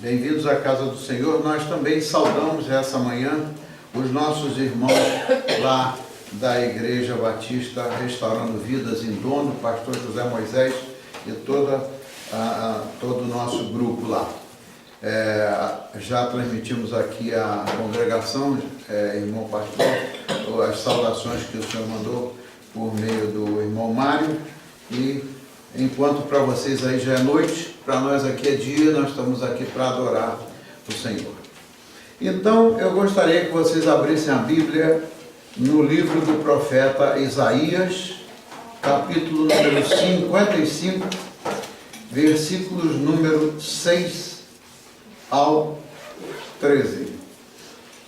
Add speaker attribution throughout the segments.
Speaker 1: Bem-vindos à casa do Senhor. Nós também saudamos essa manhã os nossos irmãos lá da Igreja Batista Restaurando Vidas em Dono, pastor José Moisés e todo o nosso grupo lá. Já transmitimos aqui a congregação, irmão pastor, as saudações que o Senhor mandou por meio do irmão Mário. E enquanto para vocês aí já é noite, para nós aqui é dia, nós estamos aqui para adorar o Senhor. Então, eu gostaria que vocês abrissem a Bíblia no livro do profeta Isaías, capítulo número 55, versículos número 6 ao 13.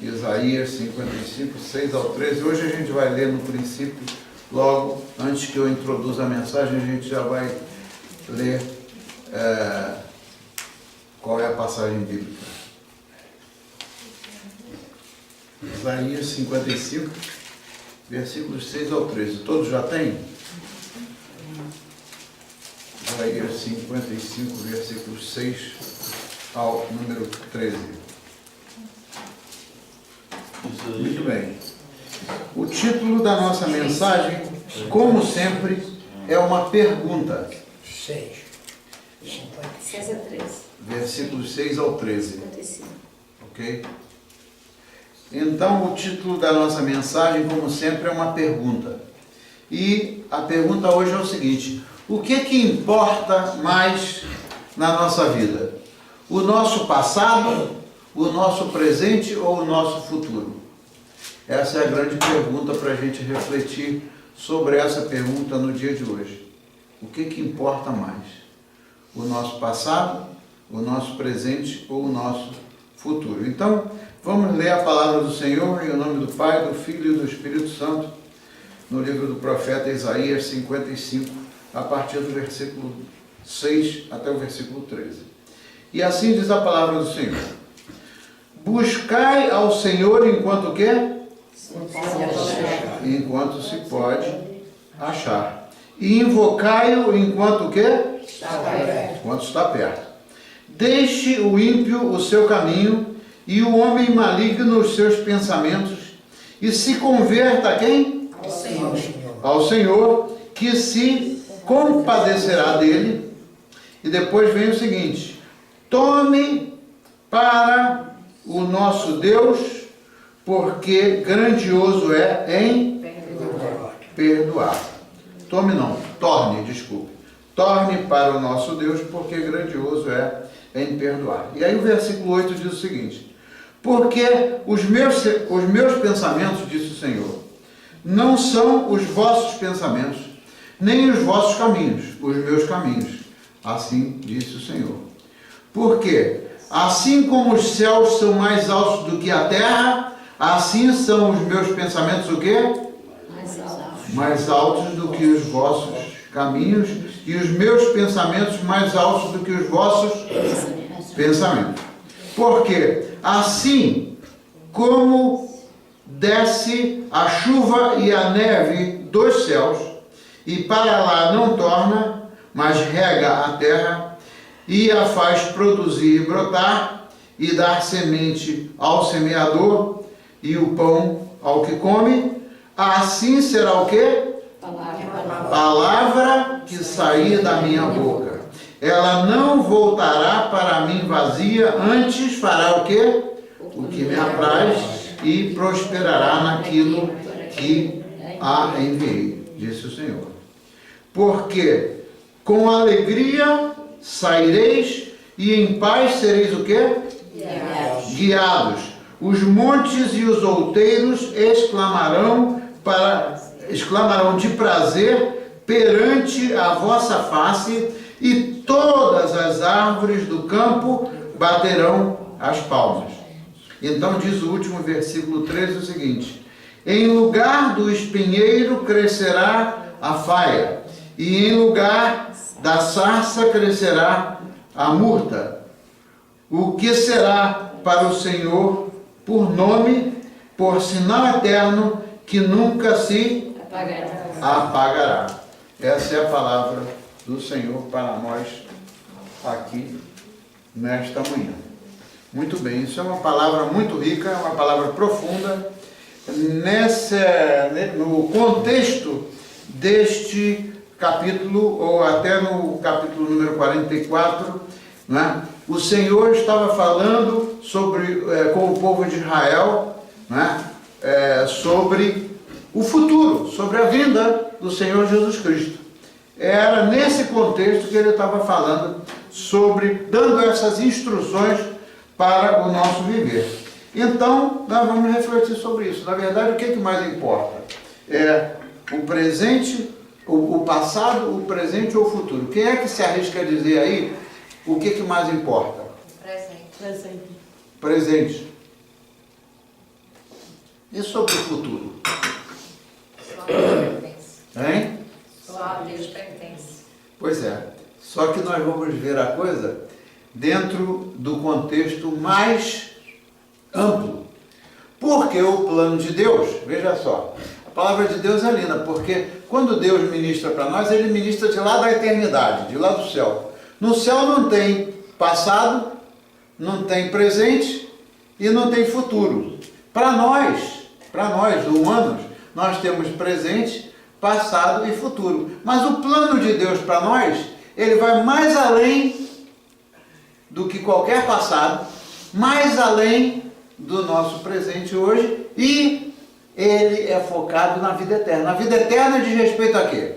Speaker 1: Isaías 55, 6 ao 13. Hoje a gente vai ler no princípio, logo, antes que eu introduza a mensagem, a gente já vai ler qual é a passagem bíblica. Isaías 55, versículos 6 ao 13. Todos já têm? Isaías 55, versículos 6 ao número 13. Muito bem. O título da nossa mensagem, como sempre, é uma pergunta.
Speaker 2: 6 a 13.
Speaker 1: Versículos 6 ao 13.
Speaker 3: 55.
Speaker 1: Ok? Então, o título da nossa mensagem, como sempre, é uma pergunta. E a pergunta hoje é o seguinte: o que importa mais na nossa vida? O nosso passado, o nosso presente ou o nosso futuro? Essa é a grande pergunta para a gente refletir sobre essa pergunta no dia de hoje. O que importa mais? O nosso passado, o nosso presente ou o nosso futuro? Então, vamos ler a palavra do Senhor em nome do Pai, do Filho e do Espírito Santo, no livro do profeta Isaías 55, a partir do versículo 6 até o versículo 13. E assim diz a palavra do Senhor: buscai ao Senhor enquanto o quê? Enquanto se pode achar. E invocai-o enquanto o quê? Enquanto está perto. Deixe o ímpio o seu caminho e o homem maligno os seus pensamentos, e se converta a quem?
Speaker 2: Ao Senhor.
Speaker 1: Ao Senhor, que se compadecerá dele. E depois vem o seguinte: tome para o nosso Deus, porque grandioso é em perdoar. Tome não, torne, desculpe. Torne para o nosso Deus, porque grandioso é em perdoar. E aí o versículo 8 diz o seguinte: porque os meus pensamentos, disse o Senhor, não são os vossos pensamentos, nem os vossos caminhos, os meus caminhos. Assim disse o Senhor. Porque assim como os céus são mais altos do que a terra, assim são os meus pensamentos o quê? Mais altos do que os vossos caminhos, e os meus pensamentos mais altos do que os vossos pensamentos. Porque assim como desce a chuva e a neve dos céus, e para lá não torna, mas rega a terra, e a faz produzir e brotar, e dar semente ao semeador, e o pão ao que come, assim será o quê? Palavra que sair da minha boca. Ela não voltará para mim vazia, antes fará o quê? O que me apraz, e prosperará naquilo que a enviei, disse o Senhor. Porque com alegria saireis, e em paz sereis o quê? Guiados. Os montes e os outeiros exclamarão de prazer perante a vossa face, e todas as árvores do campo baterão as palmas. Então diz o último versículo 13 o seguinte: em lugar do espinheiro crescerá a faia, e em lugar da sarça crescerá a murta. O que será para o Senhor por nome, por sinal eterno, que nunca se apagará. Essa é a palavra do Senhor para nós aqui nesta manhã. Muito bem, isso é uma palavra muito rica, uma palavra profunda, no contexto deste capítulo, ou até no capítulo número 44, né? O Senhor estava falando com o povo de Israel, né? Sobre o futuro, sobre a vinda do Senhor Jesus Cristo. Era nesse contexto que ele estava falando dando essas instruções para o nosso viver. Então, nós vamos refletir sobre isso. Na verdade, o que mais importa? É o presente, o passado, o presente ou o futuro. Quem é que se arrisca a dizer aí o que mais importa?
Speaker 3: Presente.
Speaker 1: Presente. E sobre o futuro?
Speaker 3: Só a Deus pertence.
Speaker 1: Hein?
Speaker 3: Só a Deus pertence.
Speaker 1: Pois é. Só que nós vamos ver a coisa dentro do contexto mais amplo. Porque o plano de Deus, veja só, a palavra de Deus é linda, porque quando Deus ministra para nós, Ele ministra de lá da eternidade, de lá do céu. No céu não tem passado, não tem presente e não tem futuro. Para nós humanos, nós temos presente, passado e futuro. Mas o plano de Deus para nós, ele vai mais além do que qualquer passado, mais além do nosso presente hoje, e ele é focado na vida eterna. A vida eterna diz respeito a quê?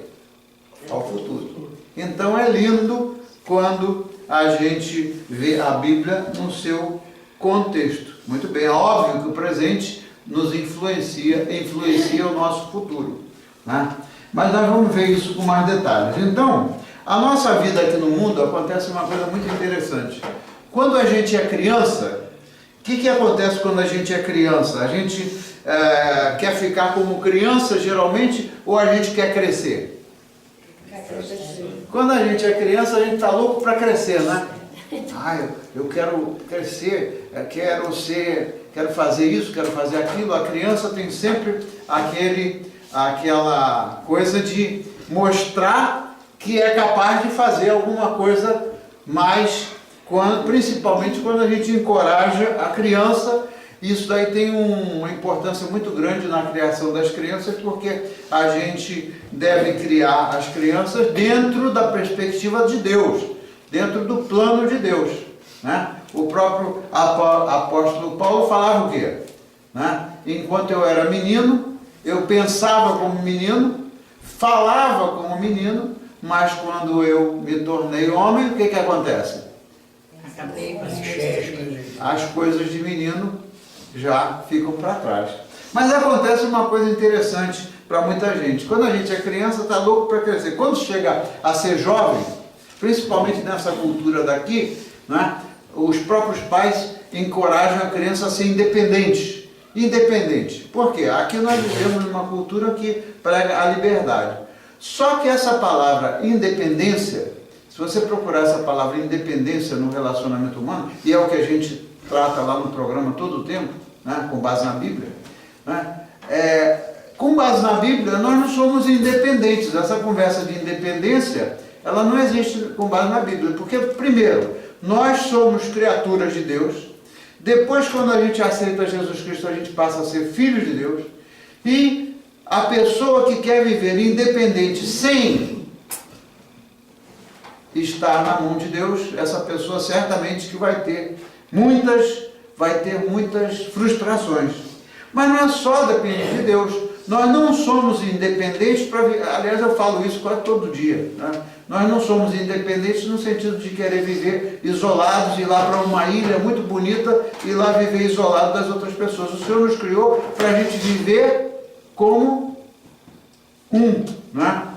Speaker 1: Ao futuro. Então é lindo quando a gente vê a Bíblia no seu contexto. Muito bem, é óbvio que o presente nos influencia o nosso futuro, né? Mas nós vamos ver isso com mais detalhes. Então, a nossa vida aqui no mundo acontece uma coisa muito interessante. Quando a gente é criança, o que acontece quando a gente é criança? A gente quer ficar como criança geralmente, ou a gente quer crescer? Quando a gente é criança, a gente está louco para crescer, né? Eu quero crescer, quero fazer isso, quero fazer aquilo. A criança tem sempre aquela coisa de mostrar que é capaz de fazer alguma coisa mais, principalmente quando a gente encoraja a criança. Isso daí tem uma importância muito grande na criação das crianças, porque a gente deve criar as crianças dentro da perspectiva de Deus, dentro do plano de Deus, né? O próprio apóstolo Paulo falava o quê? Né? Enquanto eu era menino, eu pensava como menino, falava como menino, mas quando eu me tornei homem, o que acontece? As coisas de menino já ficam para trás. Mas acontece uma coisa interessante para muita gente. Quando a gente é criança, está louco para crescer. Quando chega a ser jovem, principalmente nessa cultura daqui, né, os próprios pais encorajam a criança a ser independente. Independente. Por quê? Aqui nós vivemos numa cultura que prega a liberdade. Só que essa palavra independência, se você procurar essa palavra independência no relacionamento humano, e é o que a gente trata lá no programa todo o tempo, né, com base na Bíblia, né, com base na Bíblia, nós não somos independentes. Essa conversa de independência, ela não existe com base na Bíblia, porque, primeiro, nós somos criaturas de Deus. Depois, quando a gente aceita Jesus Cristo, a gente passa a ser filhos de Deus. E a pessoa que quer viver independente sem estar na mão de Deus, essa pessoa certamente que vai ter muitas frustrações. Mas não é só depender de Deus. Nós não somos independentes aliás, eu falo isso quase todo dia, né? Nós não somos independentes no sentido de querer viver isolados, ir lá para uma ilha muito bonita e lá viver isolado das outras pessoas. O Senhor nos criou para a gente viver como um, né?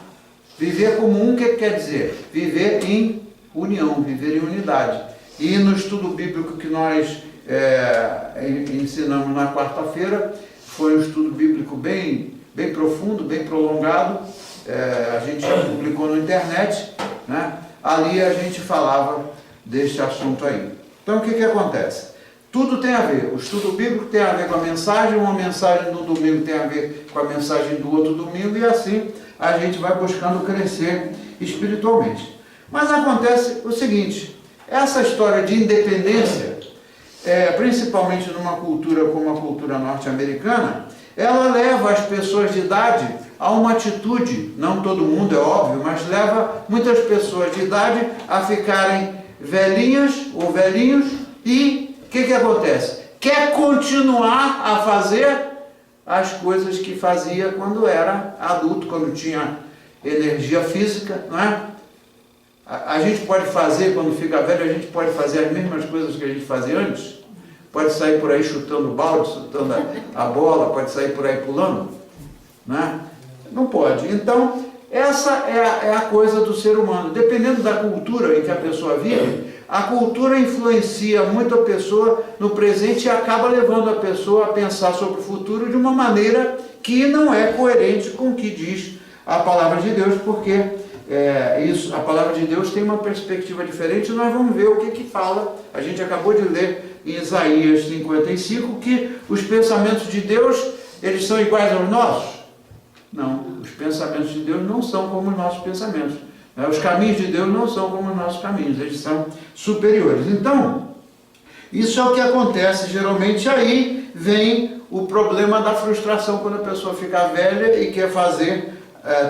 Speaker 1: Viver como um, o que quer dizer? Viver em união, viver em unidade. E no estudo bíblico que nós ensinamos na quarta-feira, foi um estudo bíblico bem profundo, bem prolongado. A gente já publicou na internet, né? Ali a gente falava deste assunto aí. Então o que acontece? Tudo tem a ver. O estudo bíblico tem a ver com a mensagem, uma mensagem do domingo tem a ver com a mensagem do outro domingo, e assim a gente vai buscando crescer espiritualmente. Mas acontece o seguinte: essa história de independência, principalmente numa cultura como a cultura norte-americana, ela leva as pessoas de idade a uma atitude, não todo mundo é óbvio, mas leva muitas pessoas de idade a ficarem velhinhas ou velhinhos e o que acontece? Quer continuar a fazer as coisas que fazia quando era adulto, quando tinha energia física, não é? A gente pode fazer, quando fica velho, a gente pode fazer as mesmas coisas que a gente fazia antes? Pode sair por aí chutando balde, chutando a bola, pode sair por aí pulando? Não é? Não pode. Então, essa é a coisa do ser humano. Dependendo da cultura em que a pessoa vive, a cultura influencia muito a pessoa no presente e acaba levando a pessoa a pensar sobre o futuro de uma maneira que não é coerente com o que diz a palavra de Deus, porque a palavra de Deus tem uma perspectiva diferente. Nós vamos ver o que fala. A gente acabou de ler em Isaías 55 que os pensamentos de Deus, eles são iguais aos nossos? Não, os pensamentos de Deus não são como os nossos pensamentos. Os caminhos de Deus não são como os nossos caminhos, eles são superiores. Então, isso é o que acontece geralmente. Aí vem o problema da frustração, quando a pessoa fica velha e quer fazer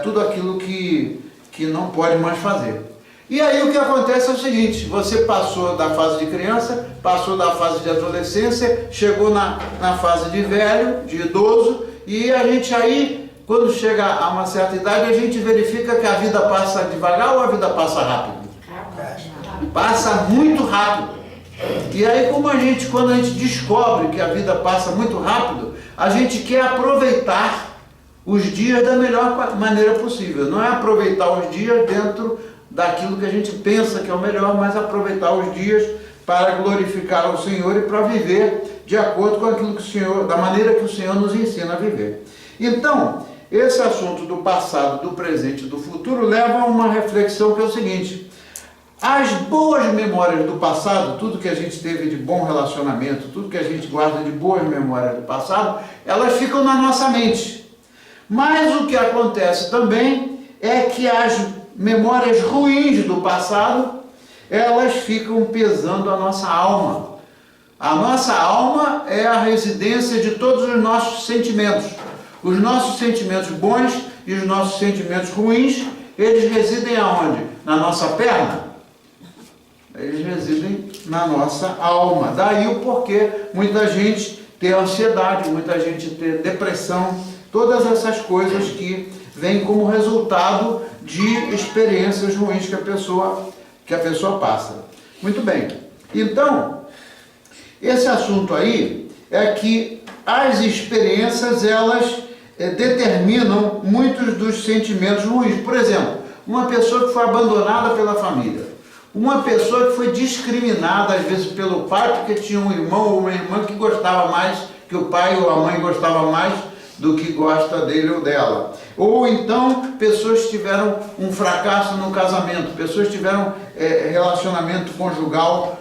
Speaker 1: tudo aquilo que não pode mais fazer. E aí o que acontece é o seguinte: você passou da fase de criança, passou da fase de adolescência, chegou na fase de velho, de idoso, e a gente aí, quando chega a uma certa idade, a gente verifica que a vida passa devagar ou a vida passa rápido? Passa muito rápido. E aí, quando a gente descobre que a vida passa muito rápido, a gente quer aproveitar os dias da melhor maneira possível. Não é aproveitar os dias dentro daquilo que a gente pensa que é o melhor, mas aproveitar os dias para glorificar o Senhor e para viver de acordo com aquilo que o Senhor, da maneira que o Senhor nos ensina a viver. Então, esse assunto do passado, do presente e do futuro leva a uma reflexão que é o seguinte: as boas memórias do passado, tudo que a gente teve de bom relacionamento, tudo que a gente guarda de boas memórias do passado, elas ficam na nossa mente. Mas o que acontece também é que as memórias ruins do passado, elas ficam pesando a nossa alma. A nossa alma é a residência de todos os nossos sentimentos. Os nossos sentimentos bons e os nossos sentimentos ruins, eles residem aonde? Na nossa perna? Eles residem na nossa alma. Daí o porquê muita gente tem ansiedade, muita gente tem depressão, todas essas coisas que vêm como resultado de experiências ruins que a pessoa passa. Muito bem. Então, esse assunto aí é que as experiências, elas determinam muitos dos sentimentos ruins. Por exemplo, uma pessoa que foi abandonada pela família, uma pessoa que foi discriminada às vezes pelo pai porque tinha um irmão ou uma irmã que gostava mais, que o pai ou a mãe gostava mais do que gosta dele ou dela. Ou então pessoas que tiveram um fracasso no casamento, pessoas que tiveram relacionamento conjugal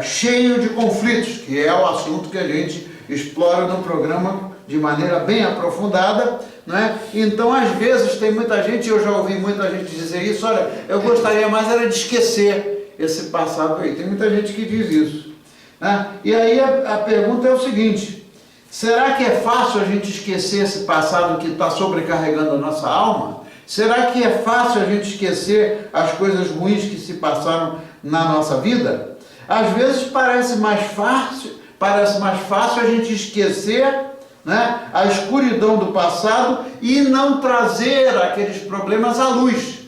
Speaker 1: cheio de conflitos, que é o assunto que a gente explora no programa de maneira bem aprofundada, não é? Então, às vezes, tem muita gente, eu já ouvi muita gente dizer isso: olha, eu gostaria mais era de esquecer esse passado aí. Tem muita gente que diz isso, né? E aí a pergunta é o seguinte: será que é fácil a gente esquecer esse passado que está sobrecarregando a nossa alma? Será que é fácil a gente esquecer as coisas ruins que se passaram na nossa vida? Às vezes parece mais fácil a gente esquecer, né, a escuridão do passado e não trazer aqueles problemas à luz.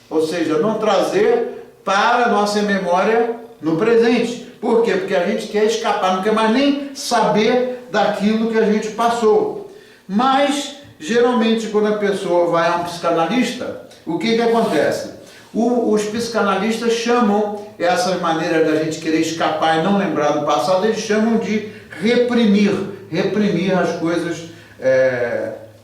Speaker 1: Ou seja, não trazer para a nossa memória no presente. Por quê? Porque a gente quer escapar, não quer mais nem saber daquilo que a gente passou. Mas, geralmente, quando a pessoa vai a um psicanalista, o que acontece? Os psicanalistas chamam essas maneiras da gente querer escapar e não lembrar do passado, eles chamam de reprimir as coisas.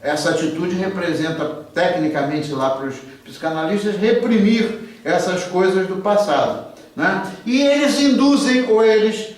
Speaker 1: Essa atitude representa, tecnicamente lá para os psicanalistas, reprimir essas coisas do passado, né? E eles induzem, ou eles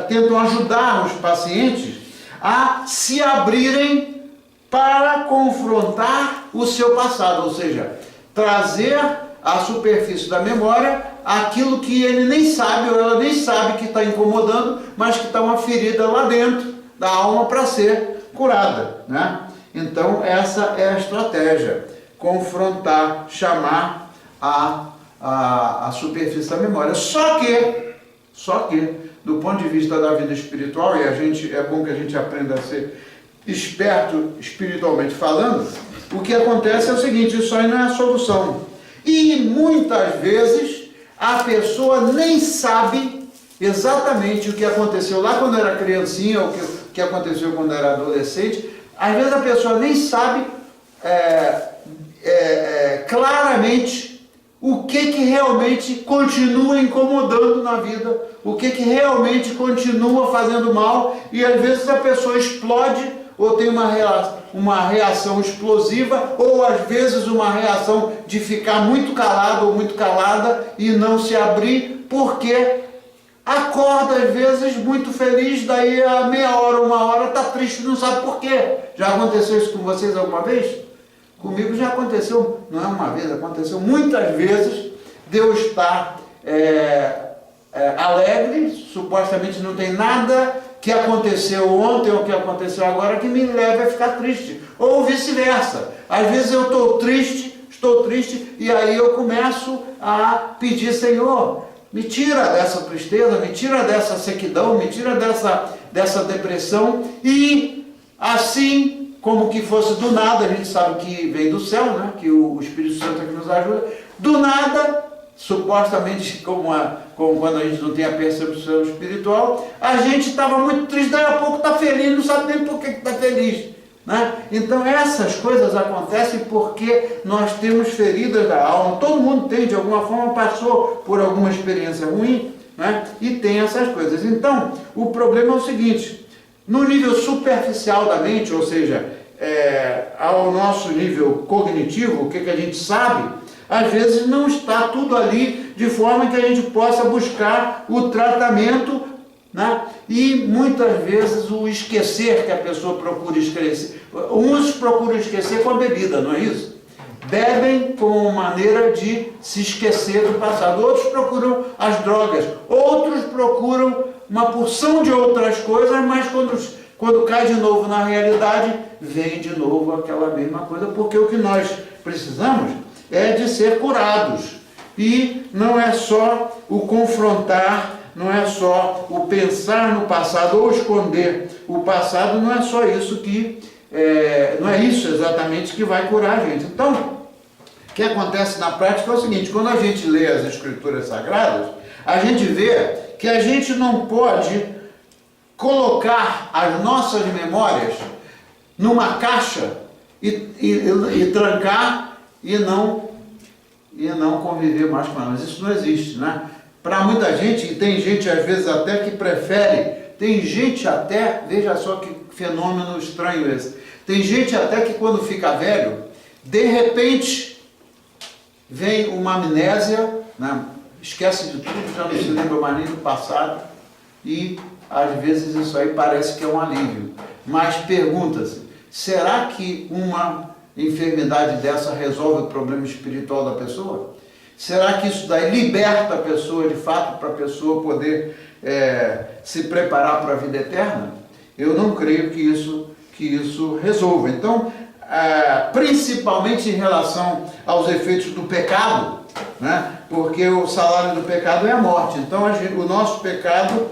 Speaker 1: tentam ajudar os pacientes a se abrirem para confrontar o seu passado, ou seja, trazer à superfície da memória aquilo que ele nem sabe, ou ela nem sabe que está incomodando, mas que está uma ferida lá dentro da alma para ser curada, né? Então essa é a estratégia, confrontar, chamar a superfície da memória. Só que, do ponto de vista da vida espiritual, e é bom que a gente aprenda a ser esperto espiritualmente falando, o que acontece é o seguinte: isso aí não é a solução. E muitas vezes a pessoa nem sabe exatamente o que aconteceu lá quando era criancinha, ou o que aconteceu quando era adolescente. Às vezes a pessoa nem sabe claramente o que realmente continua incomodando na vida, o que realmente continua fazendo mal, e às vezes a pessoa explode, ou tem uma reação explosiva, ou às vezes uma reação de ficar muito calado ou muito calada e não se abrir, porque acorda às vezes muito feliz, daí a meia hora, uma hora está triste, não sabe por quê. Já aconteceu isso com vocês alguma vez? Comigo já aconteceu, não é uma vez, aconteceu muitas vezes, de eu estar alegre, supostamente não tem nada que aconteceu ontem ou que aconteceu agora que me leve a ficar triste, ou vice-versa. Às vezes eu estou triste, e aí eu começo a pedir: Senhor, me tira dessa tristeza, me tira dessa sequidão, me tira dessa depressão, e assim, como que fosse do nada, a gente sabe que vem do céu, né? Que o Espírito Santo é que nos ajuda, do nada, supostamente como quando a gente não tem a percepção espiritual, a gente estava muito triste, daí a pouco está feliz, não sabe nem por que está feliz, né? Então essas coisas acontecem porque nós temos feridas da alma. Todo mundo tem, de alguma forma, passou por alguma experiência ruim, né? E tem essas coisas. Então o problema é o seguinte: no nível superficial da mente, ou seja, ao nosso nível cognitivo, o que a gente sabe, às vezes não está tudo ali de forma que a gente possa buscar o tratamento, né? E muitas vezes o esquecer que a pessoa procura esquecer. Uns procuram esquecer com a bebida, não é isso? Bebem como maneira de se esquecer do passado. Outros procuram as drogas, outros procuram uma porção de outras coisas, mas quando cai de novo na realidade, vem de novo aquela mesma coisa, porque o que nós precisamos é de ser curados. E não é só o confrontar, não é só o pensar no passado ou esconder o passado, não é só isso não é isso exatamente que vai curar a gente. Então, o que acontece na prática é o seguinte: quando a gente lê as Escrituras Sagradas, a gente vê que a gente não pode colocar as nossas memórias numa caixa e trancar e não conviver mais com elas. Isso não existe, né? Para muita gente, e tem gente às vezes até que prefere, tem gente até, veja só que fenômeno estranho esse, tem gente até que quando fica velho, de repente vem uma amnésia, né? Esquece de tudo, já não se lembra mais nem do passado, e às vezes isso aí parece que é um alívio. Mas pergunta-se: será que uma enfermidade dessa resolve o problema espiritual da pessoa? Será que isso daí liberta a pessoa de fato, para a pessoa poder se preparar para a vida eterna? Eu não creio que isso resolva. Então, principalmente em relação aos efeitos do pecado, né? Porque o salário do pecado é a morte. Então o nosso pecado,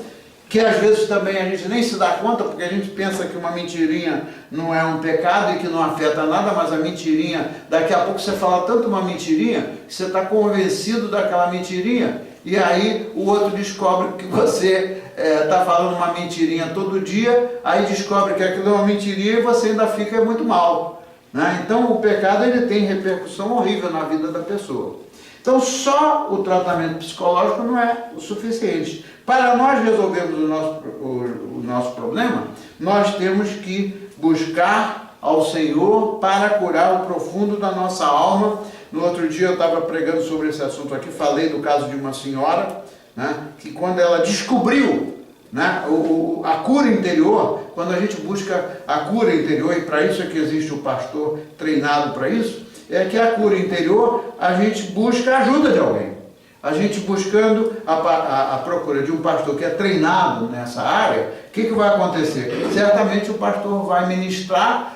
Speaker 1: que às vezes também a gente nem se dá conta, porque a gente pensa que uma mentirinha não é um pecado e que não afeta nada, mas a mentirinha, daqui a pouco você fala tanto uma mentirinha, que você está convencido daquela mentirinha, e aí o outro descobre que você está falando uma mentirinha todo dia, aí descobre que aquilo é uma mentirinha e você ainda fica muito mal, né? Então o pecado, ele tem repercussão horrível na vida da pessoa. Então só o tratamento psicológico não é o suficiente. Para nós resolvermos o nosso problema, nós temos que buscar ao Senhor para curar o profundo da nossa alma. No outro dia eu estava pregando sobre esse assunto aqui, falei do caso de uma senhora, né, que quando ela descobriu, né, a cura interior, quando a gente busca a cura interior, e para isso é que existe o pastor treinado para isso, é que a cura interior, a gente busca a ajuda de alguém. A gente buscando a procura de um pastor que é treinado nessa área, o que vai acontecer? Certamente o pastor vai ministrar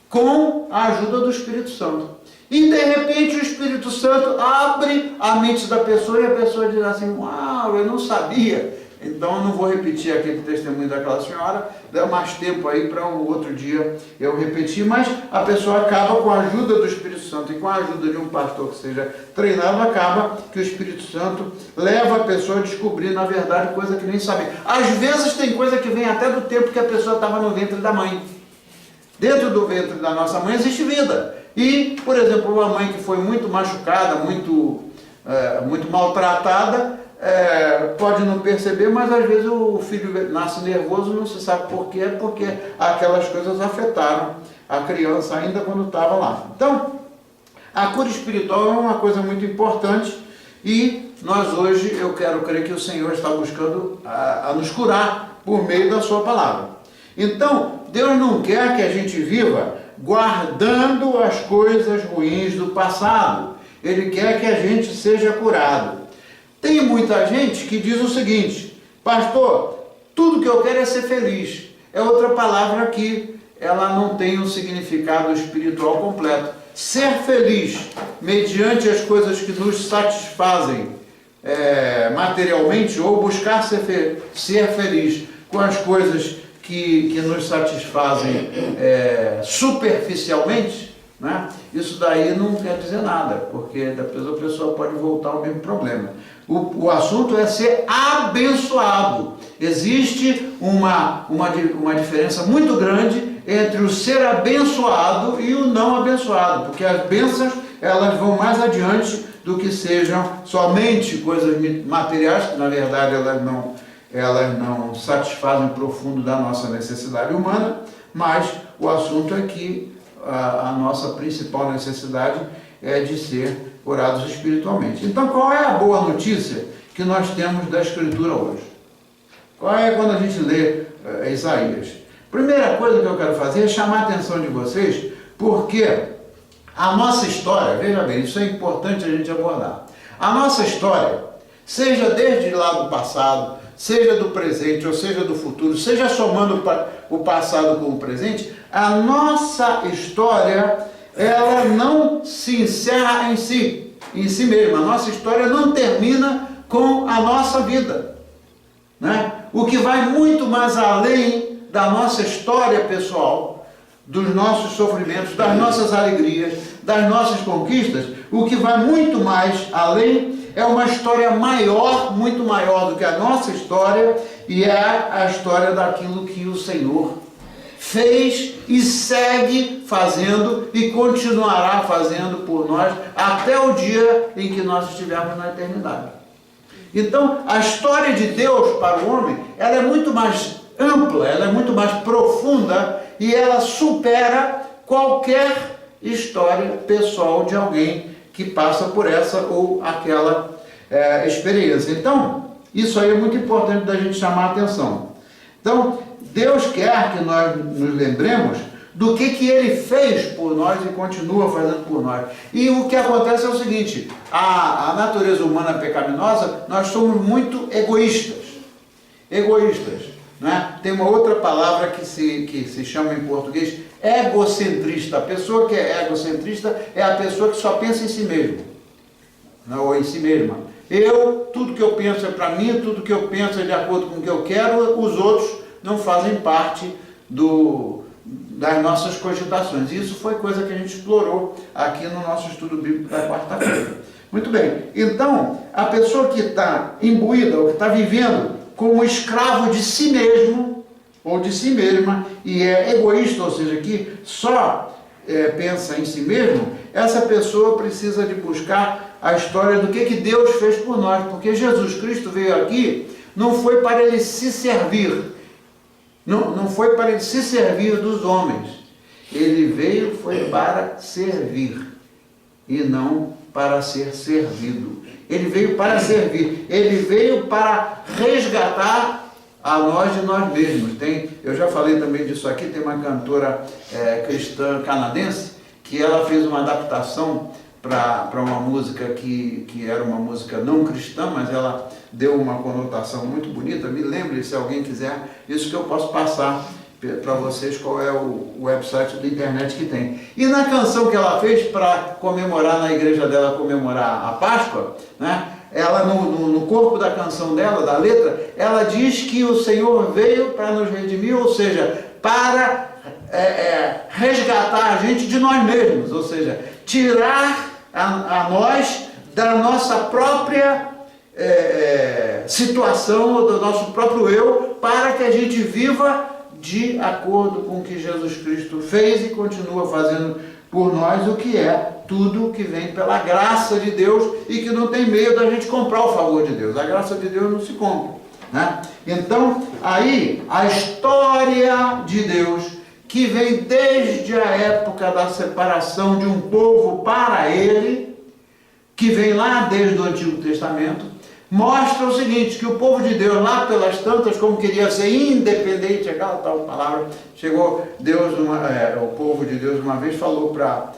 Speaker 1: com a ajuda do Espírito Santo. E de repente o Espírito Santo abre a mente da pessoa e a pessoa diz assim, uau, eu não sabia. Então eu não vou repetir aquele testemunho daquela senhora, dá mais tempo aí para um outro dia eu repetir, mas a pessoa acaba com a ajuda do Espírito Santo e com a ajuda de um pastor que seja treinado, acaba que o Espírito Santo leva a pessoa a descobrir, na verdade, coisa que nem sabe. Às vezes tem coisa que vem até do tempo que a pessoa estava no ventre da mãe. Dentro do ventre da nossa mãe existe vida. E, por exemplo, uma mãe que foi muito machucada, muito maltratada, pode não perceber, mas às vezes o filho nasce nervoso, não se sabe por quê, porque aquelas coisas afetaram a criança ainda quando estava lá. Então, a cura espiritual é uma coisa muito importante e nós hoje, eu quero crer que o Senhor está buscando a nos curar por meio da sua palavra. Então, Deus não quer que a gente viva guardando as coisas ruins do passado. Ele quer que a gente seja curado. Tem muita gente que diz o seguinte, pastor, tudo que eu quero é ser feliz. É outra palavra que ela não tem um significado espiritual completo. Ser feliz mediante as coisas que nos satisfazem materialmente, ou buscar ser feliz com as coisas que nos satisfazem superficialmente, né? Isso daí não quer dizer nada, porque depois a pessoa pode voltar ao mesmo problema. O assunto é ser abençoado. Existe uma diferença muito grande entre o ser abençoado e o não abençoado, porque as bênçãos elas vão mais adiante do que sejam somente coisas materiais, que na verdade elas não satisfazem o profundo da nossa necessidade humana, mas o assunto é que a nossa principal necessidade é de ser curados espiritualmente. Então, qual é a boa notícia que nós temos da Escritura hoje? Qual é quando a gente lê Isaías? Primeira coisa que eu quero fazer é chamar a atenção de vocês, porque a nossa história, veja bem, isso é importante a gente abordar. A nossa história, seja desde lá do passado, seja do presente, ou seja do futuro, seja somando o passado com o presente, a nossa história, ela não se encerra em si mesma. A nossa história não termina com a nossa vida, né? O que vai muito mais além da nossa história pessoal, dos nossos sofrimentos, das nossas alegrias, das nossas conquistas, o que vai muito mais além é uma história maior, muito maior do que a nossa história, e é a história daquilo que o Senhor fez e segue fazendo e continuará fazendo por nós até o dia em que nós estivermos na eternidade. Então, a história de Deus para o homem, ela é muito mais ampla, ela é muito mais profunda e ela supera qualquer história pessoal de alguém que passa por essa ou aquela experiência. Então, isso aí é muito importante da gente chamar a atenção. Então, Deus quer que nós nos lembremos do que Ele fez por nós e continua fazendo por nós. E o que acontece é o seguinte, a natureza humana pecaminosa, nós somos muito egoístas, né? Tem uma outra palavra que se chama em português egocentrista. A pessoa que é egocentrista é a pessoa que só pensa em si mesmo, ou em si mesma. Tudo que eu penso é para mim, tudo que eu penso é de acordo com o que eu quero, os outros não fazem parte das nossas cogitações. Isso foi coisa que a gente explorou aqui no nosso estudo bíblico da quarta-feira. Muito bem, então, a pessoa que está imbuída, ou que está vivendo como escravo de si mesmo, ou de si mesma, e é egoísta, ou seja, que só pensa em si mesmo, essa pessoa precisa de buscar a história do que Deus fez por nós, porque Jesus Cristo veio aqui, não foi para Ele se servir, não foi para Ele se servir dos homens, Ele veio foi para servir, e não para ser servido. Ele veio para servir, Ele veio para resgatar a nós de nós mesmos. Eu já falei também disso aqui, tem uma cantora cristã canadense que ela fez uma adaptação para uma música que era uma música não cristã, mas ela deu uma conotação muito bonita. Me lembre, se alguém quiser, isso que eu posso passar para vocês, qual é o website da internet que tem. E na canção que ela fez para comemorar, na igreja dela, comemorar a Páscoa, né? Ela no corpo da canção dela, da letra, ela diz que o Senhor veio para nos redimir, ou seja, para resgatar a gente de nós mesmos, ou seja, tirar a nós da nossa própria situação, ou do nosso próprio eu, para que a gente viva de acordo com o que Jesus Cristo fez e continua fazendo por nós, o que é tudo que vem pela graça de Deus e que não tem meio da gente comprar o favor de Deus. A graça de Deus não se compra, né? Então, aí, a história de Deus, que vem desde a época da separação de um povo para ele, que vem lá desde o Antigo Testamento, mostra o seguinte, que o povo de Deus, lá pelas tantas, como queria ser independente, aquela tal palavra, chegou Deus, o povo de Deus uma vez falou para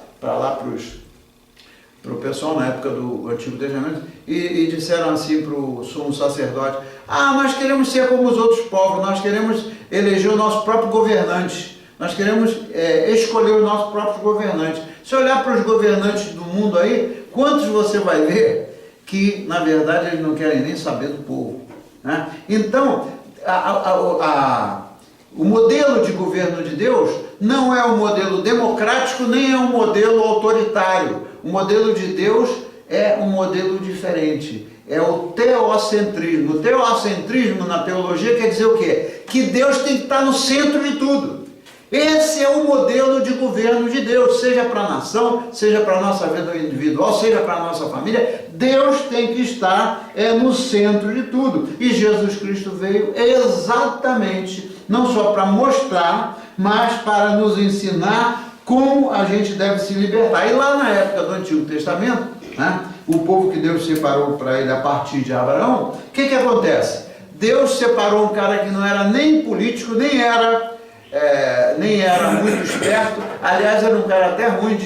Speaker 1: o pessoal na época do Antigo Testamento, e disseram assim para o sumo sacerdote: nós queremos ser como os outros povos, nós queremos eleger o nosso próprio governante, nós queremos escolher os nossos próprios governantes. Se olhar para os governantes do mundo aí, quantos você vai ver que, na verdade, eles não querem nem saber do povo, né? Então, o modelo de governo de Deus não é um modelo democrático, nem é um modelo autoritário. O modelo de Deus é um modelo diferente. É o teocentrismo. O teocentrismo na teologia quer dizer o quê? Que Deus tem que estar no centro de tudo. Esse é o modelo de governo de Deus, seja para a nação, seja para a nossa vida individual, seja para a nossa família. Deus tem que estar no centro de tudo. E Jesus Cristo veio exatamente, não só para mostrar, mas para nos ensinar como a gente deve se libertar. E lá na época do Antigo Testamento, né, o povo que Deus separou para ele a partir de Abraão, o que acontece? Deus separou um cara que não era nem político, nem era muito esperto. Aliás, era um cara até ruim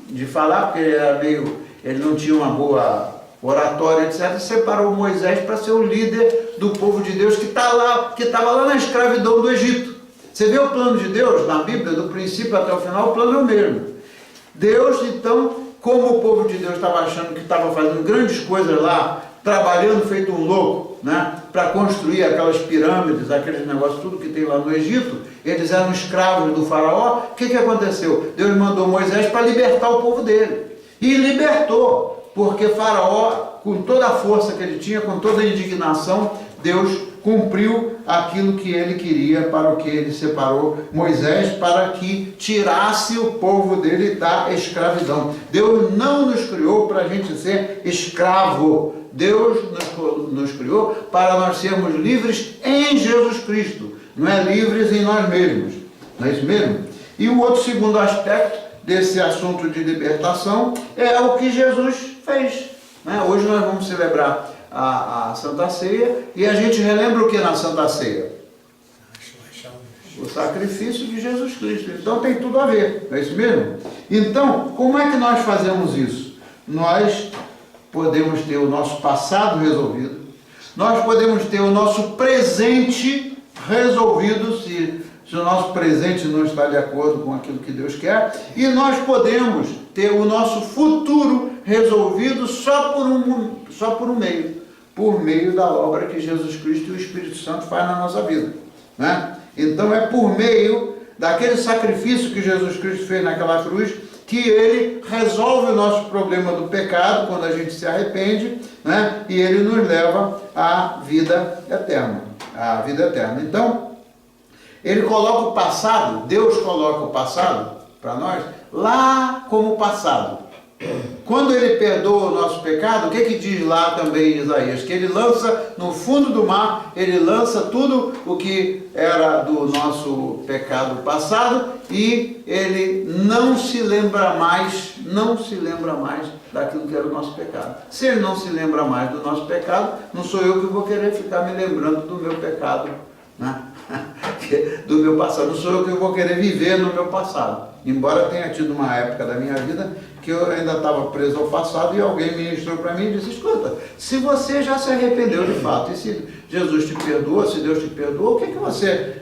Speaker 1: de falar, porque ele não tinha uma boa oratória, etc. Separou Moisés para ser o líder do povo de Deus que estava lá na escravidão do Egito. Você vê o plano de Deus na Bíblia, do princípio até o final, o plano é o mesmo. Deus, então, como o povo de Deus estava achando que estava fazendo grandes coisas lá, trabalhando feito um louco, né, para construir aquelas pirâmides, aqueles negócios, tudo que tem lá no Egito, eles eram escravos do faraó. O que aconteceu? Deus mandou Moisés para libertar o povo dele. E libertou, porque faraó, com toda a força que ele tinha, com toda a indignação, Deus cumpriu aquilo que ele queria, para o que ele separou Moisés, para que tirasse o povo dele da escravidão. Deus não nos criou para a gente ser escravo. Deus nos criou para nós sermos livres em Jesus Cristo. Não é livres em nós mesmos. Não é isso mesmo? E o outro segundo aspecto desse assunto de libertação é o que Jesus fez, né? Hoje nós vamos celebrar a Santa Ceia, e a gente relembra o que na Santa Ceia? O sacrifício de Jesus Cristo. Então tem tudo a ver, não é isso mesmo? Então, como é que nós fazemos isso? Nós podemos ter o nosso passado resolvido, nós podemos ter o nosso presente resolvido, se o nosso presente não está de acordo com aquilo que Deus quer, e nós podemos ter o nosso futuro resolvido só por um meio, por meio da obra que Jesus Cristo e o Espírito Santo faz na nossa vida, né? Então é por meio daquele sacrifício que Jesus Cristo fez naquela cruz que ele resolve o nosso problema do pecado quando a gente se arrepende, né? E ele nos leva à vida eterna. A vida eterna. Então, ele coloca o passado, Deus coloca o passado para nós lá como passado. Quando ele perdoa o nosso pecado, o que diz lá também em Isaías? Que ele lança no fundo do mar, ele lança tudo o que era do nosso pecado passado, e ele não se lembra mais daquilo que era o nosso pecado. Se ele não se lembra mais do nosso pecado, não sou eu que vou querer ficar me lembrando do meu pecado, né? do meu passado. Não sou eu que vou querer viver no meu passado. Embora tenha tido uma época da minha vida que eu ainda estava preso ao passado e alguém ministrou para mim e disse: escuta, se você já se arrependeu de fato, e se Jesus te perdoa, se Deus te perdoa,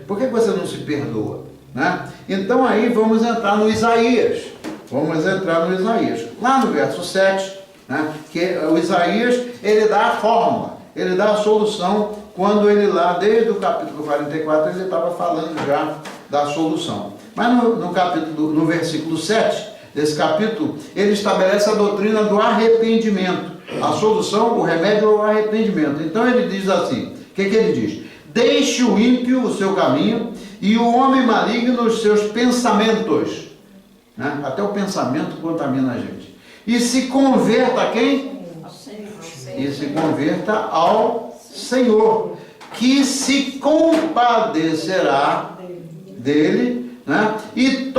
Speaker 1: por que você não se perdoa? Né? Então aí vamos entrar no Isaías. Lá no verso 7, né, que o Isaías, ele dá a fórmula, ele dá a solução, quando ele lá, desde o capítulo 44, ele estava falando já da solução. Mas no versículo 7 desse capítulo, ele estabelece a doutrina do arrependimento. A solução, o remédio é o arrependimento. Então ele diz assim, o que ele diz? Deixe o ímpio o seu caminho e o homem maligno os seus pensamentos. Né? Até o pensamento contamina a gente. E se converta a quem? E se converta ao Senhor, que se compadecerá dele, né? E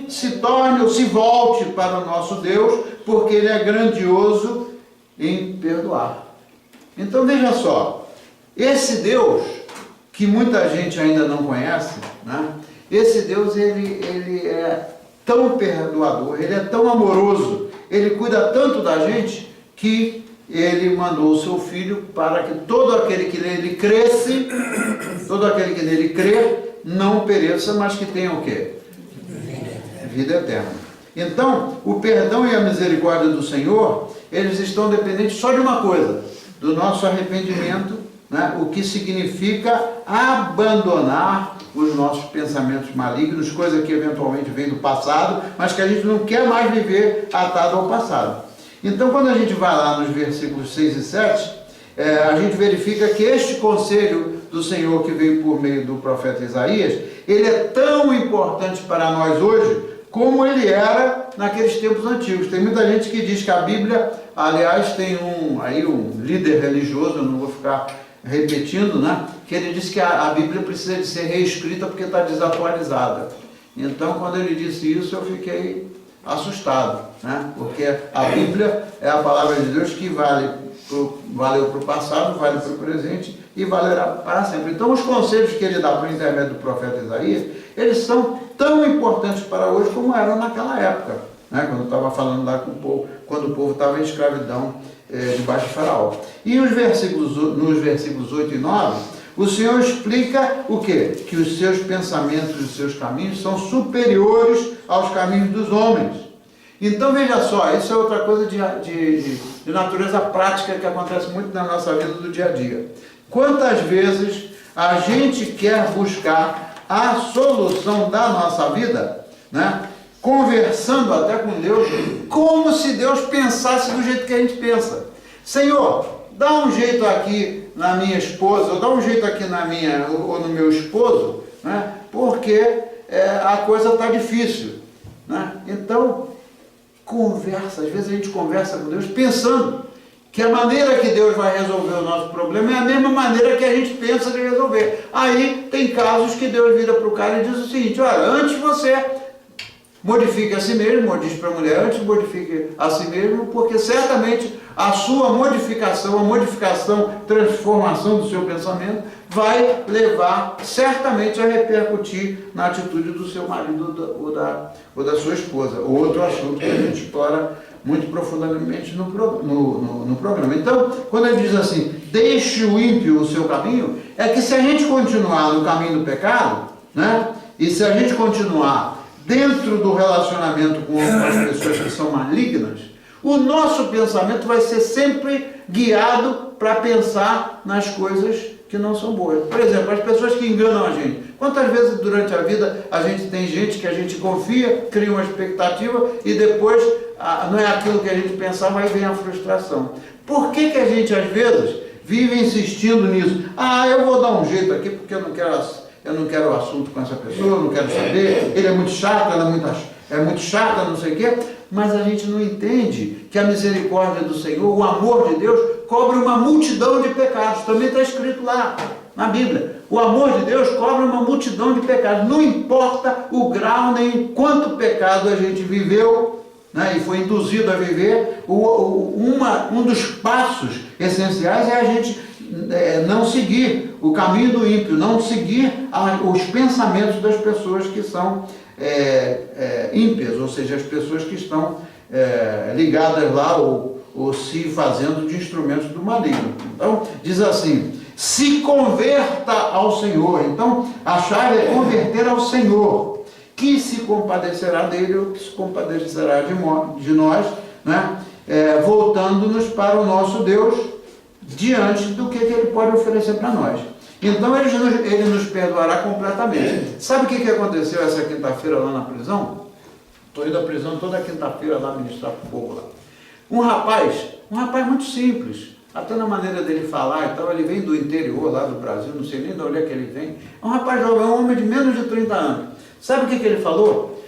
Speaker 1: se volte para o nosso Deus, porque ele é grandioso em perdoar. Então veja só, esse Deus que muita gente ainda não conhece, né? Esse Deus ele é tão perdoador, ele é tão amoroso, ele cuida tanto da gente que ele mandou o seu filho para que todo aquele que nele cresce, todo aquele que nele crê, não pereça, mas que tenha o quê? Vida eterna. Então, o perdão e a misericórdia do Senhor, eles estão dependentes só de uma coisa, do nosso arrependimento, né? O que significa abandonar os nossos pensamentos malignos, coisa que eventualmente vem do passado, mas que a gente não quer mais viver atado ao passado. Então, quando a gente vai lá nos versículos 6 e 7, a gente verifica que este conselho do Senhor que veio por meio do profeta Isaías, ele é tão importante para nós hoje, como ele era naqueles tempos antigos. Tem muita gente que diz que a Bíblia, aliás, tem um líder religioso, eu não vou ficar repetindo, né? Que ele disse que a Bíblia precisa de ser reescrita porque está desatualizada. Então, quando ele disse isso, eu fiquei assustado, né? Porque a Bíblia é a palavra de Deus que valeu para o passado, vale para o presente e valerá para sempre. Então, os conselhos que ele dá por intermédio do profeta Isaías, eles são tão importantes para hoje como eram naquela época, né? Quando eu estava falando lá com o povo, quando o povo estava em escravidão debaixo de Faraó. E nos versículos 8 e 9, o Senhor explica o quê? Que os seus pensamentos e os seus caminhos são superiores aos caminhos dos homens. Então veja só, isso é outra coisa de natureza prática que acontece muito na nossa vida do dia a dia. Quantas vezes a gente quer buscar a solução da nossa vida, né? Conversando até com Deus, como se Deus pensasse do jeito que a gente pensa. Senhor, dá um jeito aqui na minha esposa, ou dá um jeito aqui ou no meu esposo, né? Porque a coisa está difícil, né? Então, às vezes a gente conversa com Deus pensando que a maneira que Deus vai resolver o nosso problema é a mesma maneira que a gente pensa de resolver. Aí tem casos que Deus vira para o cara e diz o seguinte: olha, antes você modifique a si mesmo, ou diz para a mulher, antes modifique a si mesmo, porque certamente a sua modificação, transformação do seu pensamento vai levar certamente a repercutir na atitude do seu marido ou da sua esposa. Outro assunto que a gente explora muito profundamente no programa. Então, quando ele diz assim, deixe o ímpio o seu caminho, é que se a gente continuar no caminho do pecado, né, e se a gente continuar dentro do relacionamento com as pessoas que são malignas, o nosso pensamento vai ser sempre guiado para pensar nas coisas que não são boas. Por exemplo, as pessoas que enganam a gente. Quantas vezes durante a vida a gente tem gente que a gente confia, cria uma expectativa e depois não é aquilo que a gente pensava, aí vem a frustração. Por que a gente às vezes vive insistindo nisso? Eu vou dar um jeito aqui porque eu não quero assunto com essa pessoa, eu não quero saber, ele é muito chato, ela é muito chata, não sei o quê, mas a gente não entende que a misericórdia do Senhor, o amor de Deus, cobre uma multidão de pecados. Também está escrito lá na Bíblia. O amor de Deus cobre uma multidão de pecados. Não importa o grau nem quanto pecado a gente viveu, né, e foi induzido a viver, um dos passos essenciais é a gente não seguir o caminho do ímpio, não seguir os pensamentos das pessoas que são ímpias, ou seja, as pessoas que estão ligadas lá ou se fazendo de instrumentos do maligno. Então, diz assim, se converta ao Senhor. Então, a chave é converter ao Senhor, que se compadecerá dele ou que se compadecerá de nós, né? Voltando-nos para o nosso Deus, diante do que ele pode oferecer para nós. Então, ele nos perdoará completamente. Sabe o que aconteceu essa quinta-feira lá na prisão? Estou indo à prisão toda quinta-feira lá ministrar para o povo lá. Um rapaz muito simples, até na maneira dele falar e tal, ele vem do interior lá do Brasil, não sei nem de onde é que ele vem. É um rapaz jovem, é um homem de menos de 30 anos. Sabe o que ele falou?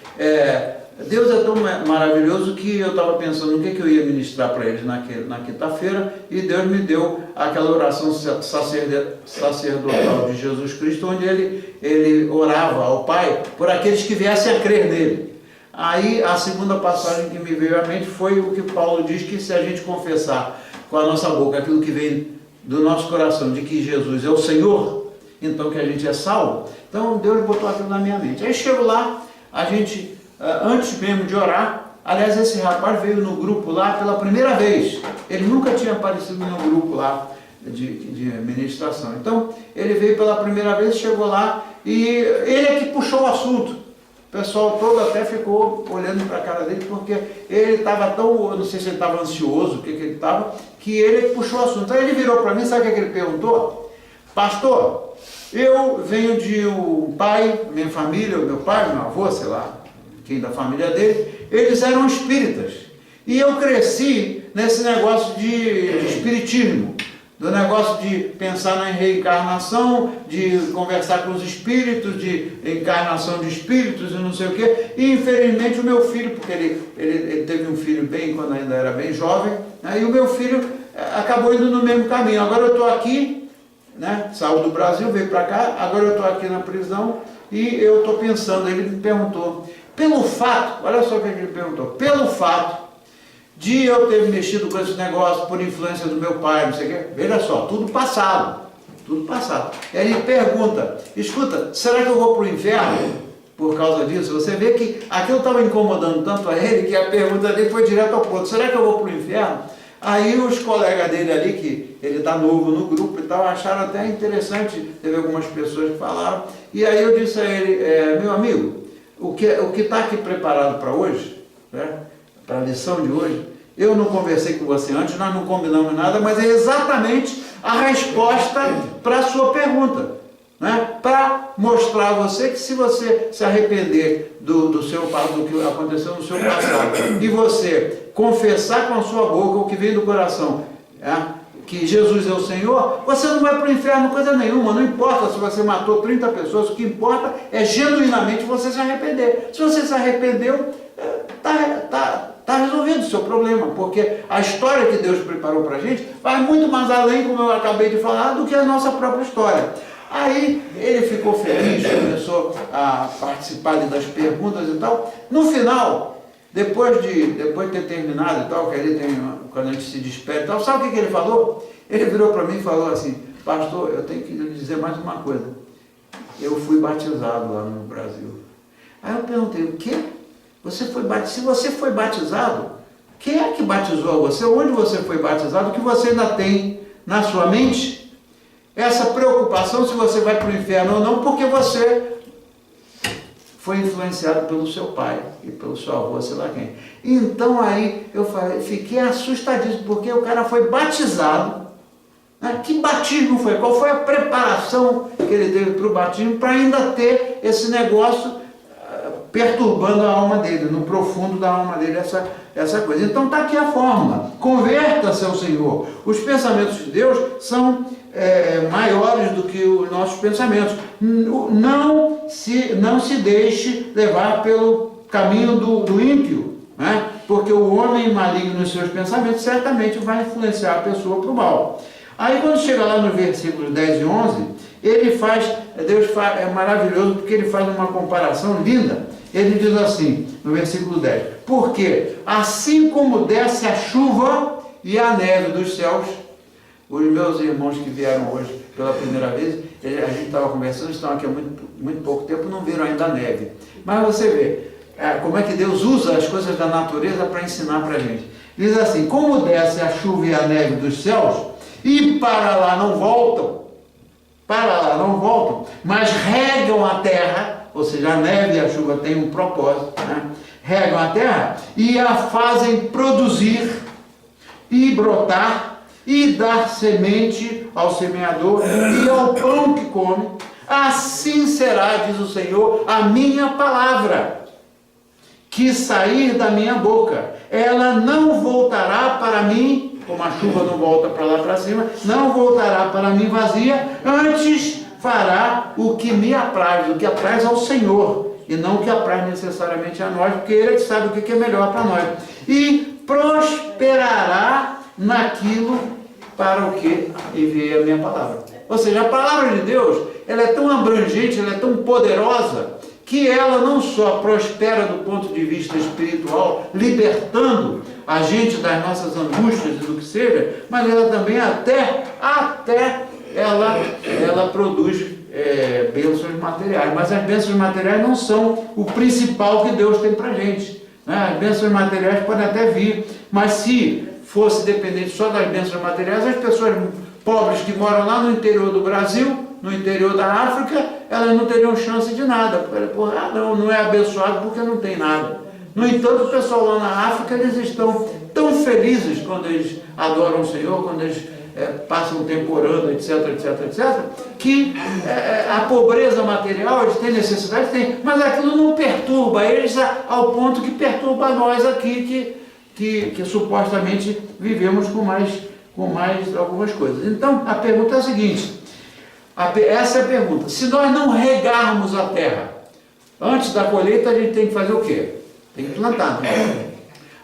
Speaker 1: Deus é tão maravilhoso que eu estava pensando no que eu ia ministrar para eles na quinta-feira, e Deus me deu aquela oração sacerdotal de Jesus Cristo, onde ele orava ao Pai por aqueles que viessem a crer nele. Aí a segunda passagem que me veio à mente foi o que Paulo diz, que se a gente confessar com a nossa boca aquilo que vem do nosso coração, de que Jesus é o Senhor, então que a gente é salvo. Então Deus botou aquilo na minha mente. Aí chego lá, a gente, antes mesmo de orar, aliás, esse rapaz veio no grupo lá pela primeira vez. Ele nunca tinha aparecido no grupo lá de ministração. Então ele veio pela primeira vez, chegou lá e ele é que puxou o assunto. O pessoal todo até ficou olhando para a cara dele, porque ele estava tão, não sei se ele estava ansioso, o que ele estava, que ele puxou o assunto. Aí ele virou para mim, sabe o que ele perguntou? Pastor, eu venho de um pai, minha família, meu pai, meu avô, sei lá, quem da família dele, eles eram espíritas. E eu cresci nesse negócio de espiritismo, do negócio de pensar na reencarnação, de conversar com os espíritos, de encarnação de espíritos e não sei o quê. E infelizmente o meu filho, porque ele teve um filho bem quando ainda era bem jovem, né, e o meu filho acabou indo no mesmo caminho. Agora eu estou aqui, né, saiu do Brasil, veio para cá, agora eu estou aqui na prisão e eu estou pensando, ele me perguntou, pelo fato, olha só o que ele perguntou, pelo fato de eu ter mexido com esse negócio por influência do meu pai, não sei o quê, veja só, tudo passado. Aí ele pergunta, escuta, será que eu vou para o inferno por causa disso? Você vê que aquilo estava incomodando tanto a ele, que a pergunta dele foi direto ao ponto, será que eu vou para o inferno? Aí os colegas dele ali, que ele está novo no grupo e tal, acharam até interessante, teve algumas pessoas que falaram, e aí eu disse a ele, meu amigo, o que está aqui preparado para hoje, né, para a lição de hoje, eu não conversei com você antes, nós não combinamos nada, mas é exatamente a resposta para a sua pergunta, né? Para mostrar a você que se você se arrepender do que aconteceu no seu passado, e você confessar com a sua boca o que vem do coração, que Jesus é o Senhor, você não vai para o inferno coisa nenhuma, não importa se você matou 30 pessoas, o que importa é genuinamente você se arrepender. Se você se arrependeu, está resolvido o seu problema, porque a história que Deus preparou para a gente vai muito mais além, como eu acabei de falar, do que a nossa própria história. Aí ele ficou feliz, começou a participar das perguntas e tal. No final, depois de ter terminado e tal, que ali quando a gente se despede e tal, sabe o que ele falou? Ele virou para mim e falou assim, pastor, eu tenho que lhe dizer mais uma coisa. Eu fui batizado lá no Brasil. Aí eu perguntei, o quê? Se você foi batizado, quem é que batizou você? Onde você foi batizado? Que você ainda tem na sua mente essa preocupação se você vai para o inferno ou não, porque você foi influenciado pelo seu pai e pelo seu avô, sei lá quem. Então aí eu fiquei assustadíssimo, porque o cara foi batizado. Né? Que batismo foi? Qual foi a preparação que ele teve para o batismo para ainda ter esse negócio perturbando a alma dele, no profundo da alma dele, essa coisa. Então está aqui a fórmula, converta-se ao Senhor. Os pensamentos de Deus são maiores do que os nossos pensamentos. Não se deixe levar pelo caminho do ímpio, né? Porque o homem maligno nos seus pensamentos certamente vai influenciar a pessoa para o mal. Aí quando chega lá no versículos 10 e 11, Deus é maravilhoso, porque ele faz uma comparação linda. Ele diz assim, no versículo 10, porque assim como desce a chuva e a neve dos céus, Os meus irmãos que vieram hoje pela primeira vez, a gente estava conversando, estão aqui há muito pouco tempo, não viram ainda a neve. Mas você vê como é que Deus usa as coisas da natureza para ensinar para a gente. Diz assim: como desce a chuva e a neve dos céus, e para lá não voltam, mas regam a terra, ou seja, a neve e a chuva têm um propósito, né? Regam a terra e a fazem produzir e brotar e dar semente ao semeador e ao pão que come, assim será, diz o Senhor, a minha palavra que sair da minha boca. Ela não voltará para mim, como a chuva não volta para lá para cima, não voltará para mim vazia, antes fará o que me apraz, o que apraz ao Senhor, e não o que apraz necessariamente a nós, porque Ele sabe o que é melhor para nós. E prosperará naquilo para o que enviei a minha palavra. Ou seja, a palavra de Deus, ela é tão abrangente, ela é tão poderosa, que ela não só prospera do ponto de vista espiritual, libertando a gente das nossas angústias e do que seja, mas ela também até ela produz bênçãos materiais. Mas as bênçãos materiais não são o principal que Deus tem para a gente, né? As bênçãos materiais podem até vir, mas se fosse dependente só das bênçãos materiais, as pessoas pobres que moram lá no interior do Brasil, no interior da África, elas não teriam chance de nada. Não é abençoado porque não tem nada. No entanto, o pessoal lá na África, eles estão tão felizes quando eles adoram o Senhor, quando eles passam um tempo orando, etc, que a pobreza material, eles têm necessidade, mas aquilo não perturba eles ao ponto que perturba nós aqui, que supostamente vivemos com mais algumas coisas. Então, a pergunta é a seguinte, essa é a pergunta: se nós não regarmos a terra, antes da colheita a gente tem que fazer o quê? Tem que plantar, né?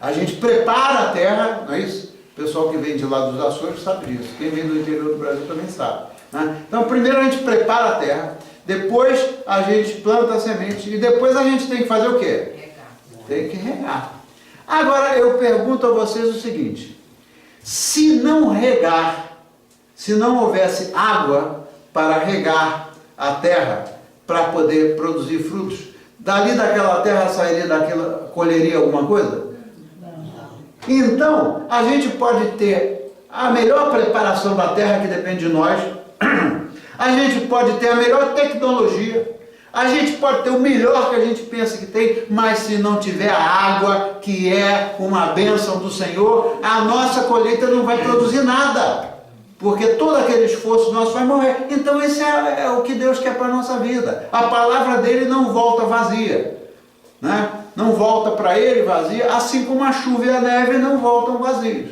Speaker 1: A gente prepara a terra, não é isso? O pessoal que vem de lá dos Açores sabe disso, quem vem do interior do Brasil também sabe, né? Então, primeiro a gente prepara a terra, depois a gente planta a semente e depois a gente tem que fazer o quê? Tem que regar. Agora, eu pergunto a vocês o seguinte: se não regar, se não houvesse água para regar a terra, para poder produzir frutos, dali daquela terra colheria alguma coisa? Então, a gente pode ter a melhor preparação da terra, que depende de nós, a gente pode ter a melhor tecnologia, a gente pode ter o melhor que a gente pensa que tem, mas se não tiver a água, que é uma bênção do Senhor, a nossa colheita não vai produzir nada, porque todo aquele esforço nosso vai morrer. Então esse é o que Deus quer para a nossa vida. A palavra dele não volta vazia, né? Não volta para ele vazia, assim como a chuva e a neve não voltam vazios.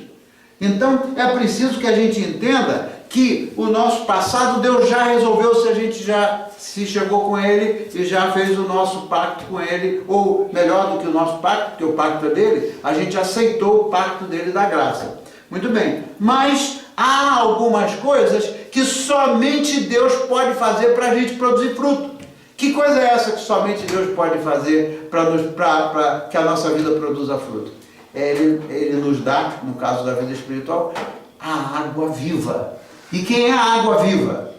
Speaker 1: Então é preciso que a gente entenda que o nosso passado Deus já resolveu, se a gente já se chegou com Ele e já fez o nosso pacto com Ele, ou melhor do que o nosso pacto, porque o pacto é dele, a gente aceitou o pacto dele da graça. Muito bem, mas há algumas coisas que somente Deus pode fazer para a gente produzir fruto. Que coisa é essa que somente Deus pode fazer para que a nossa vida produza fruto? Ele nos dá, no caso da vida espiritual, a água viva. E quem é a água viva?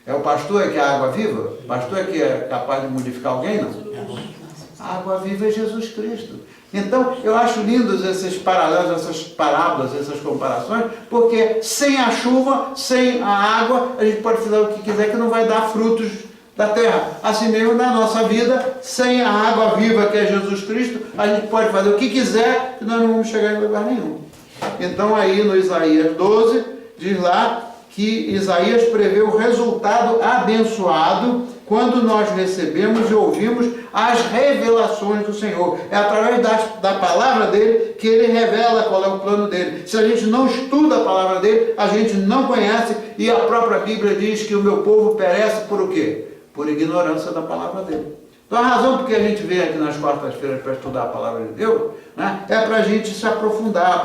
Speaker 1: É o pastor que é a água viva? O pastor que é capaz de modificar alguém? Não. A água viva é Jesus Cristo. Então, eu acho lindos esses paralelos, essas parábolas, essas comparações, porque sem a chuva, sem a água, a gente pode fazer o que quiser que não vai dar frutos da terra. Assim mesmo na nossa vida, sem a água viva que é Jesus Cristo, a gente pode fazer o que quiser que nós não vamos chegar em lugar nenhum. Então aí no Isaías 12, diz lá que Isaías prevê o resultado abençoado quando nós recebemos e ouvimos as revelações do Senhor. É através da palavra dele que ele revela qual é o plano dele. Se a gente não estuda a palavra dele, a gente não conhece, e a própria Bíblia diz que o meu povo perece por o quê? Por ignorância da palavra dele. Então a razão por que a gente vem aqui nas quartas-feiras para estudar a palavra de Deus, né, é para a gente se aprofundar,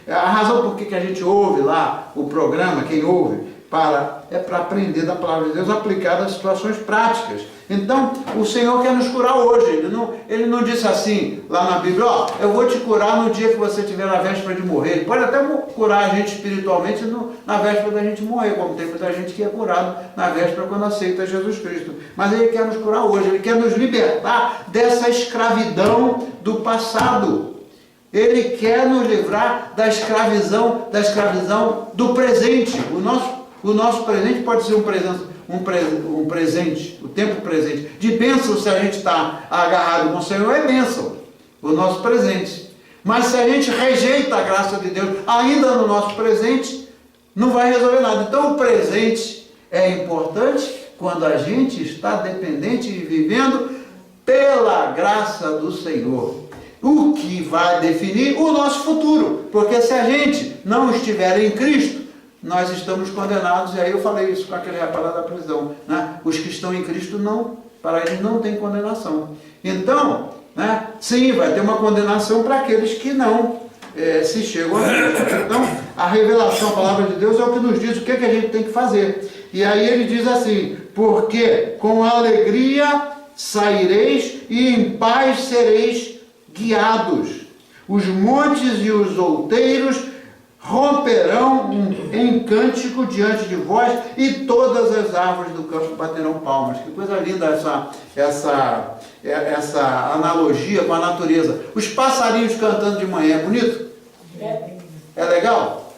Speaker 1: a razão por que a gente ouve lá o programa, quem ouve, para aprender da palavra de Deus aplicada a situações práticas. Então, o Senhor quer nos curar hoje. Ele não disse assim, lá na Bíblia, ó, eu vou te curar no dia que você estiver na véspera de morrer. Ele pode até curar a gente espiritualmente na véspera da gente morrer, como tem muita gente que é curado na véspera quando aceita Jesus Cristo. Mas Ele quer nos curar hoje, Ele quer nos libertar dessa escravidão do passado. Ele quer nos livrar da escravidão do presente. O nosso presente pode ser um presente, o tempo presente. De bênção, se a gente está agarrado com o Senhor, é bênção, o nosso presente. Mas se a gente rejeita a graça de Deus, ainda no nosso presente, não vai resolver nada. Então o presente é importante quando a gente está dependente e vivendo pela graça do Senhor. O que vai definir o nosso futuro. Porque se a gente não estiver em Cristo, nós estamos condenados. E aí eu falei isso com aquele rapaz lá da prisão, né? Os que estão em Cristo, para eles não tem condenação. Então, né, sim, vai ter uma condenação para aqueles que não se chegam a Cristo. Então, a revelação, a palavra de Deus é o que nos diz o que a gente tem que fazer. E aí ele diz assim, porque com alegria saireis e em paz sereis guiados. Os montes e os outeiros romperão em cântico diante de vós e todas as árvores do campo baterão palmas. Que coisa linda essa analogia com a natureza. Os passarinhos cantando de manhã, é bonito? É legal?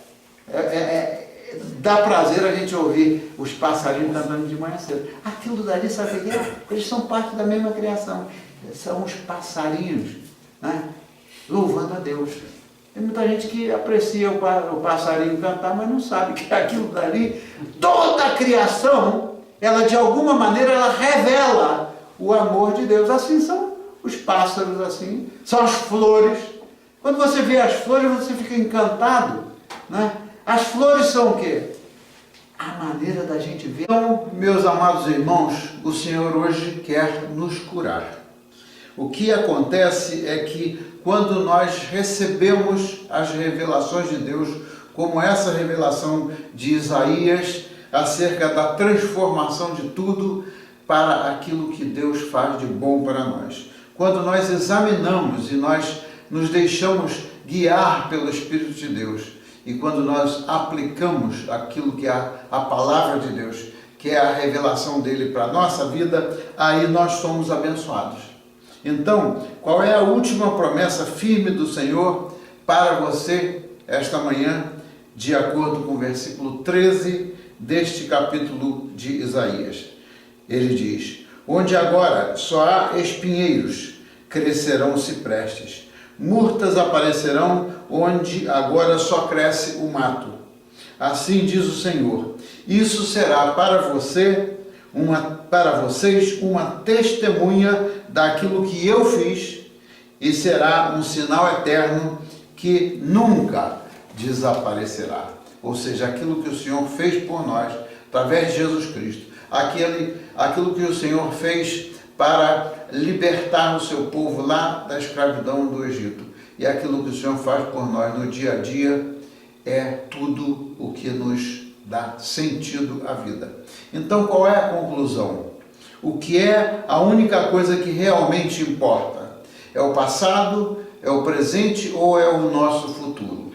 Speaker 1: Dá prazer a gente ouvir os passarinhos cantando de manhã cedo. Aquilo dali, sabe o que é? Eles são parte da mesma criação. São os passarinhos, né? Louvando a Deus. Tem muita gente que aprecia o passarinho cantar, mas não sabe que aquilo dali, toda a criação, ela de alguma maneira, ela revela o amor de Deus. Assim são os pássaros, assim, são as flores. Quando você vê as flores, você fica encantado, né? As flores são o quê? A maneira da gente ver. Então, meus amados irmãos, o Senhor hoje quer nos curar. O que acontece é que quando nós recebemos as revelações de Deus, como essa revelação de Isaías, acerca da transformação de tudo para aquilo que Deus faz de bom para nós. Quando nós examinamos e nós nos deixamos guiar pelo Espírito de Deus, e quando nós aplicamos aquilo que é a palavra de Deus, que é a revelação dele para a nossa vida, aí nós somos abençoados. Então, qual é a última promessa firme do Senhor para você esta manhã, de acordo com o versículo 13 deste capítulo de Isaías? Ele diz, onde agora só há espinheiros, crescerão ciprestes, murtas aparecerão onde agora só cresce o mato. Assim diz o Senhor, isso será para vocês uma testemunha daquilo que eu fiz e será um sinal eterno que nunca desaparecerá. Ou seja, aquilo que o Senhor fez por nós, através de Jesus Cristo, aquilo que o Senhor fez para libertar o seu povo lá da escravidão do Egito, e aquilo que o Senhor faz por nós no dia a dia, é tudo o que nos dá sentido à vida. Então, qual é a conclusão? O que é a única coisa que realmente importa? É o passado, é o presente ou é o nosso futuro?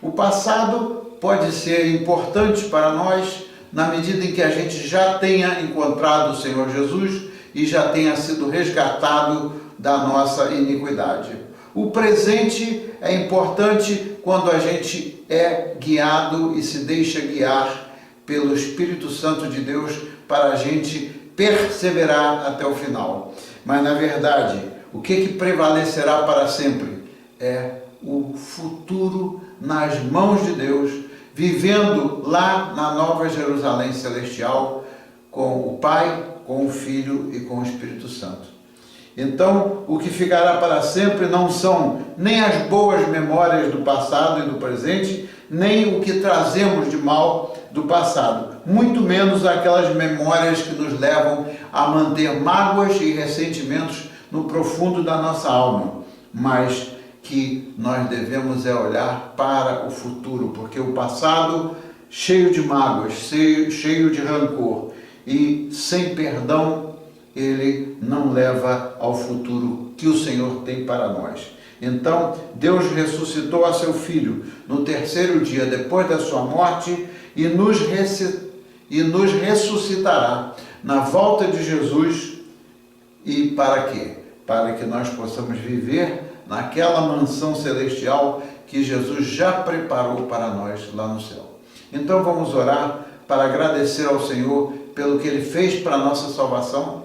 Speaker 1: O passado pode ser importante para nós na medida em que a gente já tenha encontrado o Senhor Jesus e já tenha sido resgatado da nossa iniquidade. O presente é importante quando a gente é guiado e se deixa guiar pelo Espírito Santo de Deus para a gente perseverar até o final. Mas, na verdade, o que prevalecerá para sempre é o futuro nas mãos de Deus, vivendo lá na Nova Jerusalém Celestial, com o Pai, com o Filho e com o Espírito Santo. Então, o que ficará para sempre não são nem as boas memórias do passado e do presente, nem o que trazemos de mal do passado, muito menos aquelas memórias que nos levam a manter mágoas e ressentimentos no profundo da nossa alma, mas que nós devemos olhar para o futuro, porque o passado cheio de mágoas, cheio de rancor e sem perdão, ele não leva ao futuro que o Senhor tem para nós. Então, Deus ressuscitou a seu Filho no terceiro dia depois da sua morte e nos ressuscitará na volta de Jesus. E para quê? Para que nós possamos viver naquela mansão celestial que Jesus já preparou para nós lá no céu. Então vamos orar para agradecer ao Senhor pelo que Ele fez para a nossa salvação.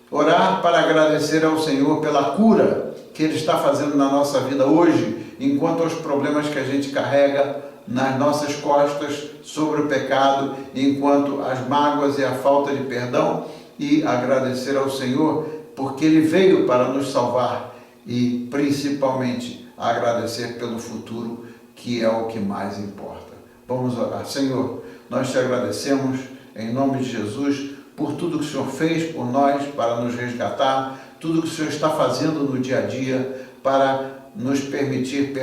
Speaker 1: Orar para agradecer ao Senhor pela cura que Ele está fazendo na nossa vida hoje, enquanto aos problemas que a gente carrega nas nossas costas sobre o pecado, enquanto as mágoas e a falta de perdão, e agradecer ao Senhor porque Ele veio para nos salvar e principalmente agradecer pelo futuro, que é o que mais importa. Vamos orar. Senhor, nós te agradecemos em nome de Jesus por tudo que o Senhor fez por nós para nos resgatar, tudo que o Senhor está fazendo no dia a dia para nos permitir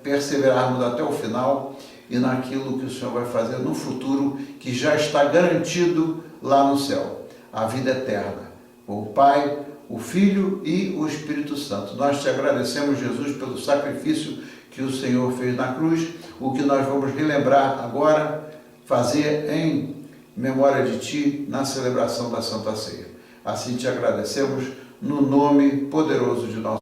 Speaker 1: perseverarmos até o final e naquilo que o Senhor vai fazer no futuro, que já está garantido lá no céu, a vida eterna. O Pai, o Filho e o Espírito Santo. Nós te agradecemos, Jesus, pelo sacrifício que o Senhor fez na cruz, o que nós vamos relembrar agora, fazer em memória de Ti na celebração da Santa Ceia. Assim te agradecemos no nome poderoso de nosso